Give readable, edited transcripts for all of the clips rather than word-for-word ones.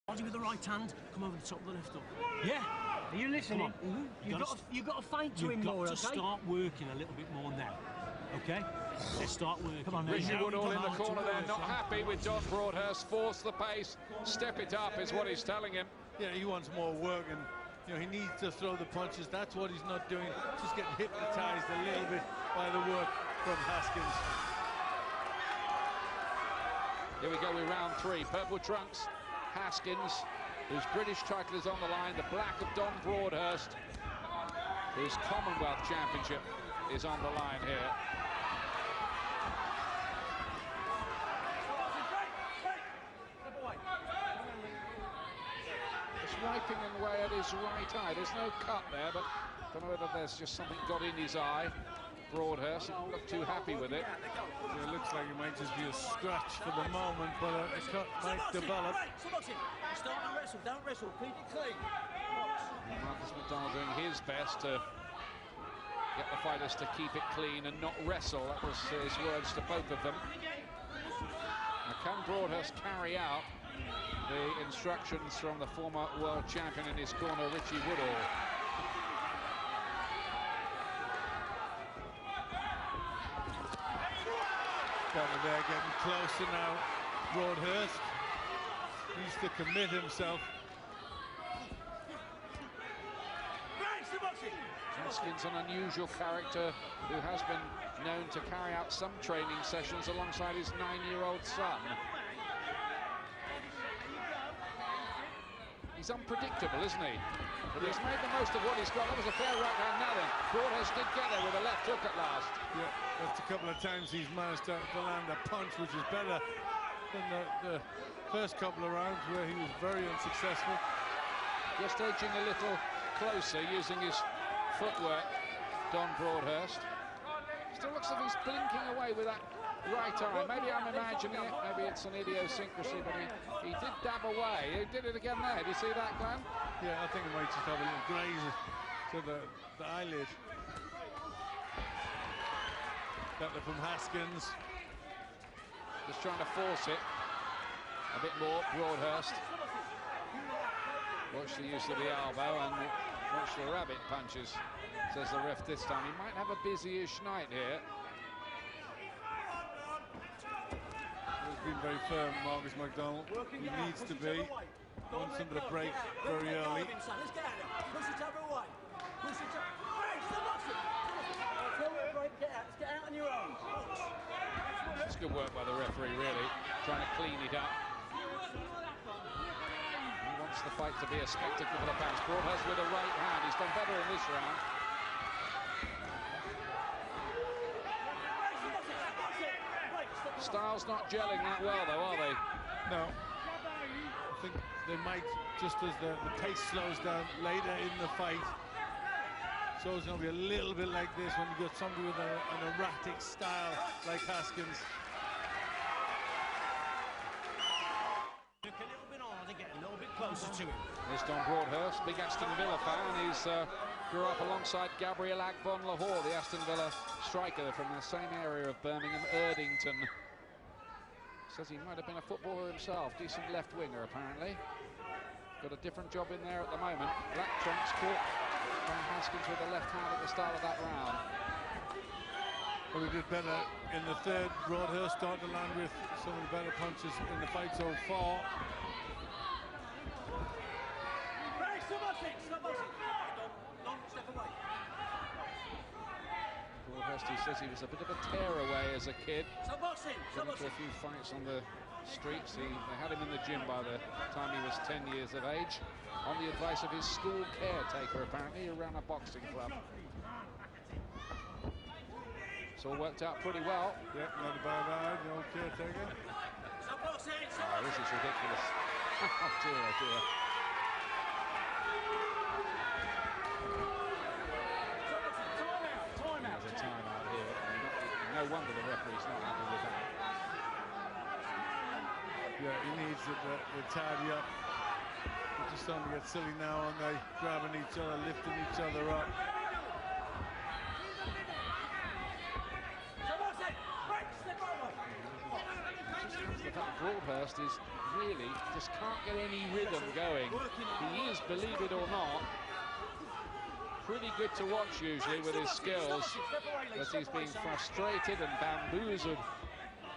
With the right hand, come over the top of the lift up. Yeah? Are you listening? You've got to feint to him more, okay? You've got to start working a little bit more now, okay? Let's start working. Come on, Richie Woodall in the corner there, not happy with Don Broadhurst. Force the pace, step it up is what he's telling him. Yeah, he wants more work, and he needs to throw the punches. That's what he's not doing. Just getting hypnotised a little bit by the work from Haskins. Here we go with round 3. Purple trunks, Haskins, whose British title is on the line. The black of Don Broadhurst, whose Commonwealth championship is on the line here. Just wiping away at his right eye. There's no cut there, but I don't know whether there's just something got in his eye. Broadhurst doesn't look too happy with it. Yeah, it looks like it might just be a scratch for the moment, but a cut might develop. Don't wrestle, keep it clean. Marcus McDonald doing his best to get the fighters to keep it clean and not wrestle. That was his words to both of them. Now, can Broadhurst carry out the instructions from the former world champion in his corner, Richie Woodall? They're getting closer now. Broadhurst needs to commit himself. Haskins, an unusual character who has been known to carry out some training sessions alongside his 9-year-old son. He's unpredictable, isn't he? But he's made the most of what he's got. That was a fair right hand now then. Broadhurst did get there with a left hook at last. Yeah, that's a couple of times he's managed to land a punch, which is better than the first couple of rounds where he was very unsuccessful. Just edging a little closer using his footwork, Don Broadhurst. Still looks like he's blinking away with that right eye. Maybe I'm imagining it, maybe it's an idiosyncrasy, but he did dab away. He did it again there. Did you see that, Glenn? Yeah, I think he might just have a little graze to the eyelid. Got it from Haskins. Just trying to force it a bit more, Broadhurst. Watch the use of the elbow and watch the rabbit punches, says the ref this time. He might have a busy-ish night here. He's been very firm, Marcus McDonald. He needs to be. Wants him to break very early. Let's get out there. Push each other away. Push each other. Let's get out on your own. It's good work by the referee, really, trying to clean it up. He wants the fight to be a spectacle for the fans. Broadhurst with a right hand. He's done better in this round. Styles not gelling that well, though, are they? No. I think they might, just as the pace slows down later in the fight. So it's going to be a little bit like this when you got somebody with an erratic style like Haskins. Look a little bit harder, get a little bit closer to him. There's Don Broadhurst, big Aston Villa fan. He's grew up alongside Gabriel Agbon Lahore, the Aston Villa striker from the same area of Birmingham, Erdington. Says he might have been a footballer himself, decent left winger apparently. Got a different job in there at the moment. Black trunks caught by Haskins with the left hand at the start of that round. Well, he did better in the third. Broadhurst started to land with some of the better punches in the fight so far. Broadhurst, he says he was a bit of a tearaway as a kid. Got into a few fights on the streets. They had him in the gym by the time he was 10 years of age, on the advice of his school caretaker, apparently, who ran a boxing club. It's all worked out pretty well. Yep, not a bad eye, the old caretaker. Oh, this is ridiculous. Oh dear, oh dear. There's a timeout here. No wonder the referee's not happy with that. Yeah, he needs it to tidy up. They're just starting to get silly now, and they grabbing each other, lifting each other up. fact, Broadhurst is really just can't get any rhythm going. He is, believe it or not, pretty good to watch usually with his skills, but he's being frustrated and bamboozled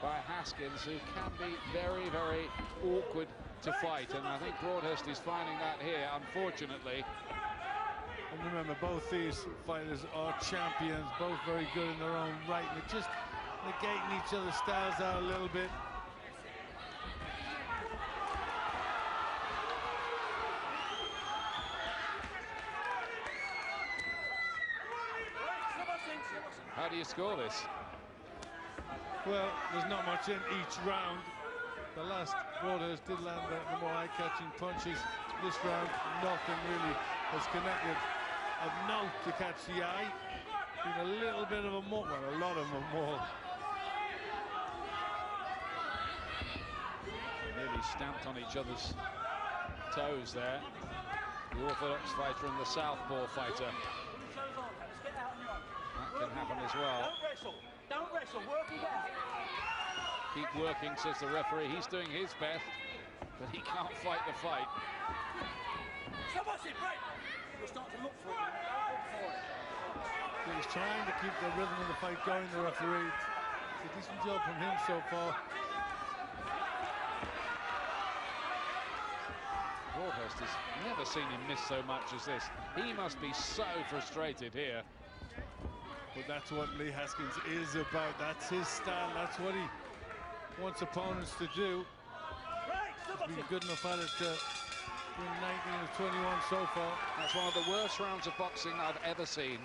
by Haskins, who can be very, very awkward to fight, and I think Broadhurst is finding that here, unfortunately. And remember, both these fighters are champions, both very good in their own right, and they're just negating each other's styles out a little bit. How do you score this? Well, there's not much in each round. The last Broadhurst did land the more eye-catching punches. This round, nothing really has connected of note to catch the eye. Been a little bit of a maul, well, a lot of a maul. Nearly stamped on each other's toes there. The orthodox fighter and the southpaw fighter. That can happen as well. Don't wrestle, work it out. Keep working, says the referee. He's doing his best, but he can't fight the fight. We'll start to look for it. He's trying to keep the rhythm of the fight going, the referee. It's a decent job from him so far. Broadhurst has never seen him miss so much as this. He must be so frustrated here. But that's what Lee Haskins is about. That's his style. That's what he wants opponents to do. He's been good enough at it to win 19 of 21 so far. That's one of the worst rounds of boxing I've ever seen.